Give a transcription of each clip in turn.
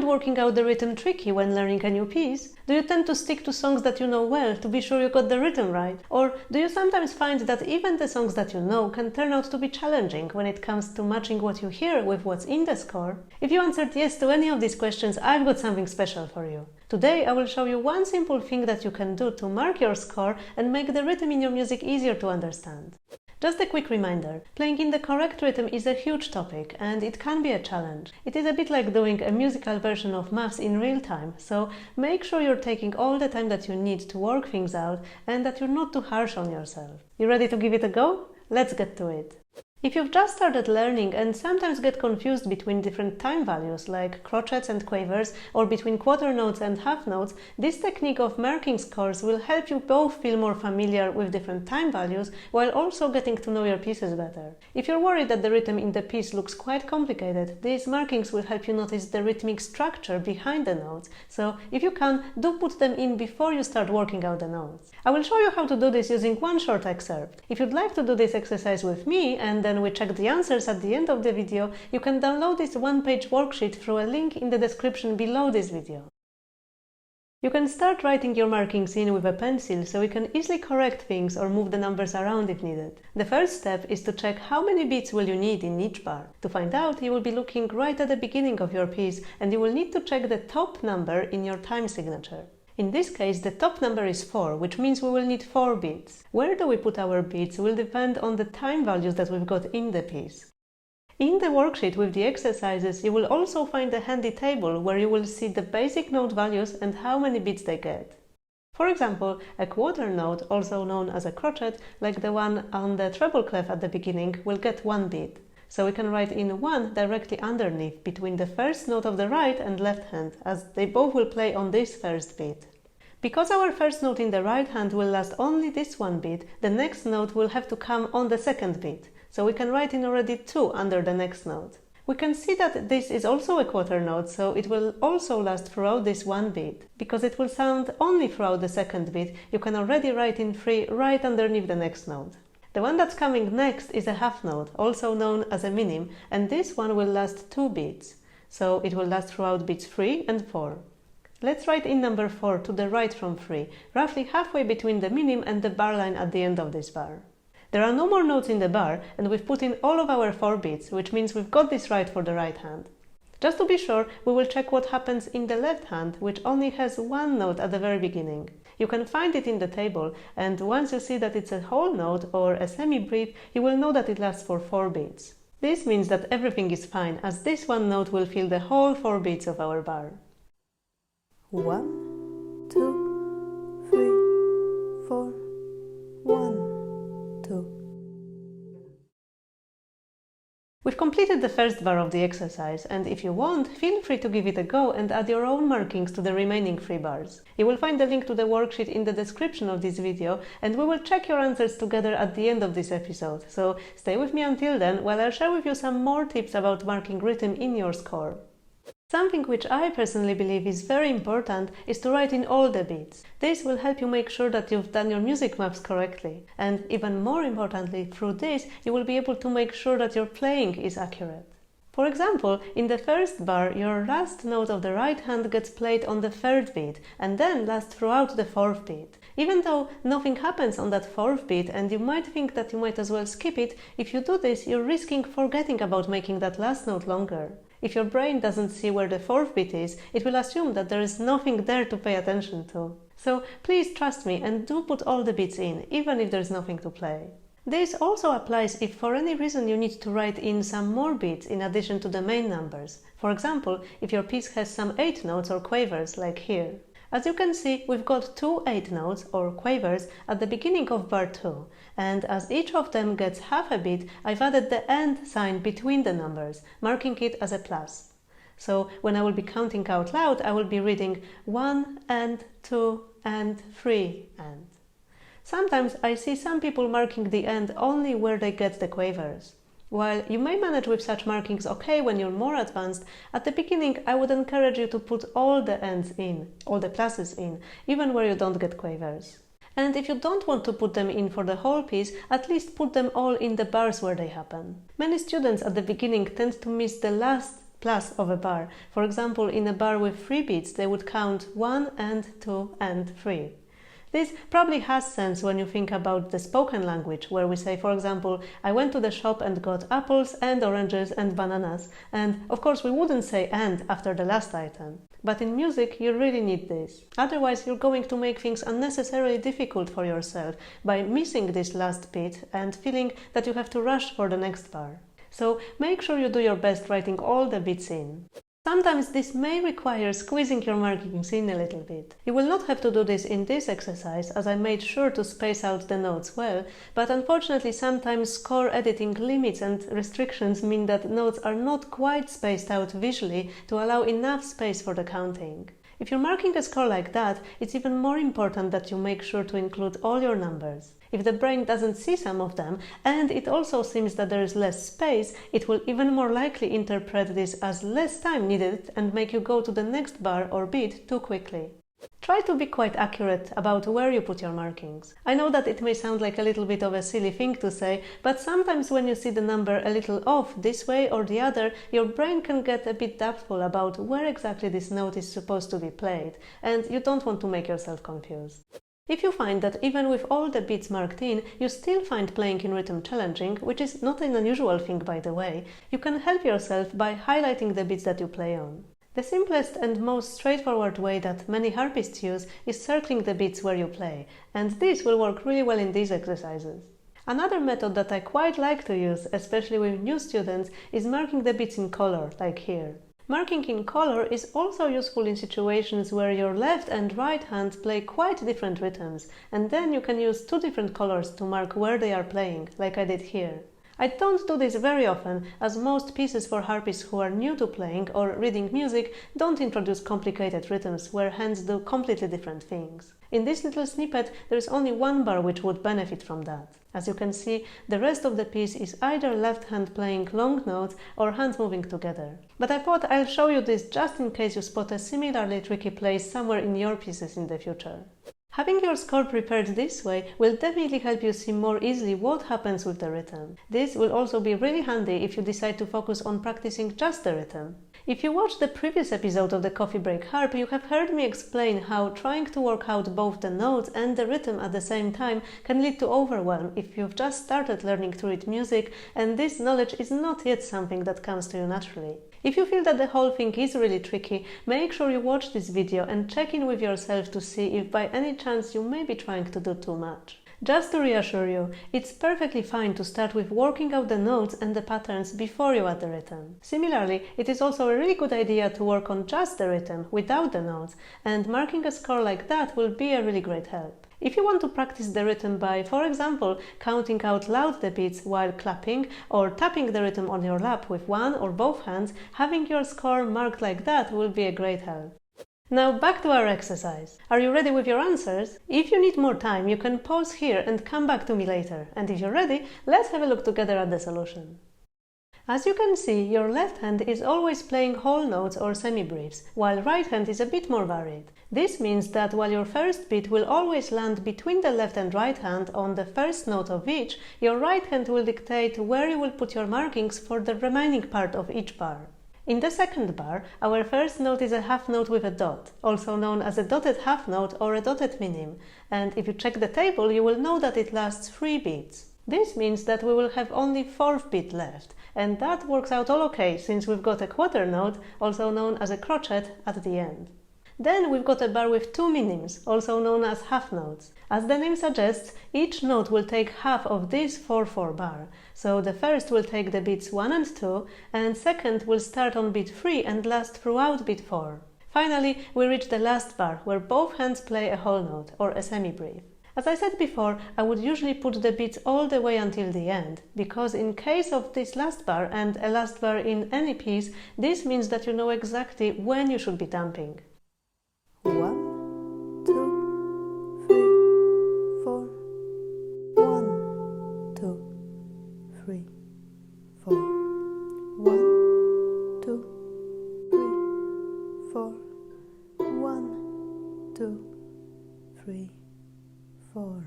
find working out the rhythm tricky when learning a new piece? Do you tend to stick to songs that you know well to be sure you got the rhythm right? Or do you sometimes find that even the songs that you know can turn out to be challenging when it comes to matching what you hear with what's in the score? If you answered yes to any of these questions, I've got something special for you. Today I will show you one simple thing that you can do to mark your score and make the rhythm in your music easier to understand. Just a quick reminder, playing in the correct rhythm is a huge topic and it can be a challenge. It is a bit like doing a musical version of maths in real time, so make sure you're taking all the time that you need to work things out and that you're not too harsh on yourself. You ready to give it a go? Let's get to it. If you've just started learning and sometimes get confused between different time values like crotchets and quavers or between quarter notes and half notes, this technique of marking scores will help you both feel more familiar with different time values while also getting to know your pieces better. If you're worried that the rhythm in the piece looks quite complicated, these markings will help you notice the rhythmic structure behind the notes, so if you can, do put them in before you start working out the notes. I will show you how to do this using one short excerpt. If you'd like to do this exercise with me and then we check the answers at the end of the video, you can download this one-page worksheet through a link in the description below this video. You can start writing your markings in with a pencil so you can easily correct things or move the numbers around if needed. The first step is to check how many beats will you need in each bar. To find out, you will be looking right at the beginning of your piece and you will need to check the top number in your time signature. In this case, the top number is 4, which means we will need 4 beats. Where do we put our beats will depend on the time values that we've got in the piece. In the worksheet with the exercises, you will also find a handy table where you will see the basic note values and how many beats they get. For example, a quarter note, also known as a crotchet, like the one on the treble clef at the beginning, will get 1 beat. So we can write in 1 directly underneath between the first note of the right and left hand, as they both will play on this first beat. Because our first note in the right hand will last only this 1 beat, the next note will have to come on the second beat. So we can write in already 2 under the next note. We can see that this is also a quarter note, so it will also last throughout this 1 beat. Because it will sound only throughout the second beat, you can already write in 3 right underneath the next note. The one that's coming next is a half note, also known as a minim, and this one will last 2 beats, so it will last throughout beats 3 and 4. Let's write in number 4 to the right from 3, roughly halfway between the minim and the bar line at the end of this bar. There are no more notes in the bar, and we've put in all of our 4 beats, which means we've got this right for the right hand. Just to be sure, we will check what happens in the left hand, which only has 1 note at the very beginning. You can find it in the table, and once you see that it's a whole note or a semi-brief, you will know that it lasts for 4 beats. This means that everything is fine, as this 1 note will fill the whole 4 beats of our bar. 1, 2, 3, 4, 1, 2. We've completed the first bar of the exercise, and if you want, feel free to give it a go and add your own markings to the remaining 3 bars. You will find the link to the worksheet in the description of this video, and we will check your answers together at the end of this episode, so stay with me until then while I'll share with you some more tips about marking rhythm in your score. Something which I personally believe is very important is to write in all the beats. This will help you make sure that you've done your music maps correctly. And even more importantly, through this, you will be able to make sure that your playing is accurate. For example, in the first bar, your last note of the right hand gets played on the 3rd beat and then lasts throughout the 4th beat. Even though nothing happens on that 4th beat and you might think that you might as well skip it, if you do this, you're risking forgetting about making that last note longer. If your brain doesn't see where the 4th beat is, it will assume that there is nothing there to pay attention to. So please trust me and do put all the beats in, even if there's nothing to play. This also applies if for any reason you need to write in some more beats in addition to the main numbers. For example, if your piece has some 8 notes or quavers, like here. As you can see, we've got 2 8 notes or quavers at the beginning of bar 2, and as each of them gets half a beat, I've added the and sign between the numbers, marking it as a plus. So when I will be counting out loud, I will be reading 1 and 2 and 3 and. Sometimes I see some people marking the end only where they get the quavers. While you may manage with such markings okay when you're more advanced, at the beginning I would encourage you to put all the ends in, all the pluses in, even where you don't get quavers. And if you don't want to put them in for the whole piece, at least put them all in the bars where they happen. Many students at the beginning tend to miss the last plus of a bar. For example, in a bar with 3 beats, they would count 1 and 2 and 3. This probably has sense when you think about the spoken language, where we say, for example, I went to the shop and got apples and oranges and bananas, and of course we wouldn't say and after the last item. But in music you really need this. Otherwise you're going to make things unnecessarily difficult for yourself by missing this last bit and feeling that you have to rush for the next bar. So make sure you do your best writing all the bits in. Sometimes this may require squeezing your markings in a little bit. You will not have to do this in this exercise, as I made sure to space out the notes well, but unfortunately sometimes score editing limits and restrictions mean that notes are not quite spaced out visually to allow enough space for the counting. If you're marking a score like that, it's even more important that you make sure to include all your numbers. If the brain doesn't see some of them, and it also seems that there is less space, it will even more likely interpret this as less time needed and make you go to the next bar or beat too quickly. Try to be quite accurate about where you put your markings. I know that it may sound like a little bit of a silly thing to say, but sometimes when you see the number a little off this way or the other, your brain can get a bit doubtful about where exactly this note is supposed to be played, and you don't want to make yourself confused. If you find that even with all the beats marked in, you still find playing in rhythm challenging, which is not an unusual thing by the way, you can help yourself by highlighting the beats that you play on. The simplest and most straightforward way that many harpists use is circling the beats where you play, and this will work really well in these exercises. Another method that I quite like to use, especially with new students, is marking the beats in color, like here. Marking in color is also useful in situations where your left and right hand play quite different rhythms, and then you can use 2 different colors to mark where they are playing, like I did here. I don't do this very often, as most pieces for harpists who are new to playing or reading music don't introduce complicated rhythms where hands do completely different things. In this little snippet, there is only 1 bar which would benefit from that. As you can see, the rest of the piece is either left hand playing long notes or hands moving together. But I thought I'll show you this just in case you spot a similarly tricky place somewhere in your pieces in the future. Having your score prepared this way will definitely help you see more easily what happens with the rhythm. This will also be really handy if you decide to focus on practicing just the rhythm. If you watched the previous episode of the Coffee Break Harp, you have heard me explain how trying to work out both the notes and the rhythm at the same time can lead to overwhelm if you've just started learning to read music and this knowledge is not yet something that comes to you naturally. If you feel that the whole thing is really tricky, make sure you watch this video and check in with yourself to see if by any chance you may be trying to do too much. Just to reassure you, it's perfectly fine to start with working out the notes and the patterns before you add the rhythm. Similarly, it is also a really good idea to work on just the rhythm, without the notes, and marking a score like that will be a really great help. If you want to practice the rhythm by, for example, counting out loud the beats while clapping or tapping the rhythm on your lap with one or both hands, having your score marked like that will be a great help. Now back to our exercise. Are you ready with your answers? If you need more time, you can pause here and come back to me later. And if you're ready, let's have a look together at the solution. As you can see, your left hand is always playing whole notes or semi-briefs, while right hand is a bit more varied. This means that while your first beat will always land between the left and right hand on the first note of each, your right hand will dictate where you will put your markings for the remaining part of each bar. In the second bar, our first note is a half note with a dot, also known as a dotted half note or a dotted minim, and if you check the table you will know that it lasts 3 beats. This means that we will have only 4th beat left, and that works out all okay since we've got a quarter note, also known as a crotchet, at the end. Then we've got a bar with 2 minims, also known as half notes. As the name suggests, each note will take half of this 4/4 bar, so the first will take the beats 1 and 2, and second will start on beat 3 and last throughout beat 4. Finally, we reach the last bar, where both hands play a whole note, or a semi-brief. As I said before, I would usually put the beats all the way until the end, because in case of this last bar and a last bar in any piece, this means that you know exactly when you should be damping. 1, 2, 3, 4. 1, 2, 3, 4. 1, 2, 3, 4. 1, 2, 3, 4.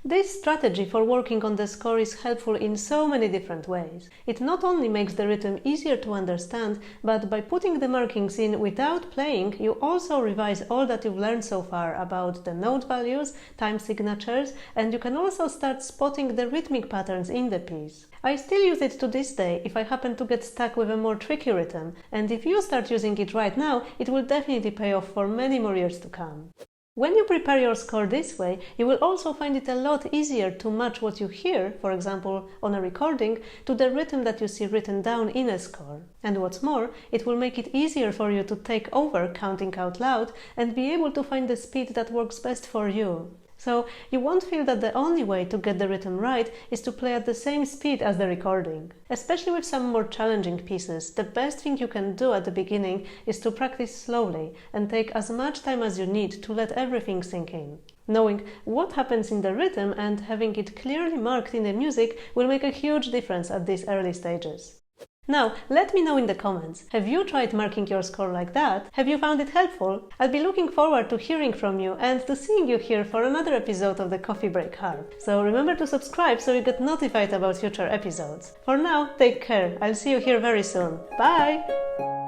This strategy for working on the score is helpful in so many different ways. It not only makes the rhythm easier to understand, but by putting the markings in without playing, you also revise all that you've learned so far about the note values, time signatures, and you can also start spotting the rhythmic patterns in the piece. I still use it to this day if I happen to get stuck with a more tricky rhythm, and if you start using it right now, it will definitely pay off for many more years to come. When you prepare your score this way, you will also find it a lot easier to match what you hear, for example on a recording, to the rhythm that you see written down in a score. And what's more, it will make it easier for you to take over counting out loud and be able to find the speed that works best for you. So you won't feel that the only way to get the rhythm right is to play at the same speed as the recording. Especially with some more challenging pieces, the best thing you can do at the beginning is to practice slowly and take as much time as you need to let everything sink in. Knowing what happens in the rhythm and having it clearly marked in the music will make a huge difference at these early stages. Now, let me know in the comments, have you tried marking your score like that? Have you found it helpful? I'll be looking forward to hearing from you and to seeing you here for another episode of the Coffee Break Harp. So remember to subscribe so you get notified about future episodes. For now, take care. I'll see you here very soon. Bye!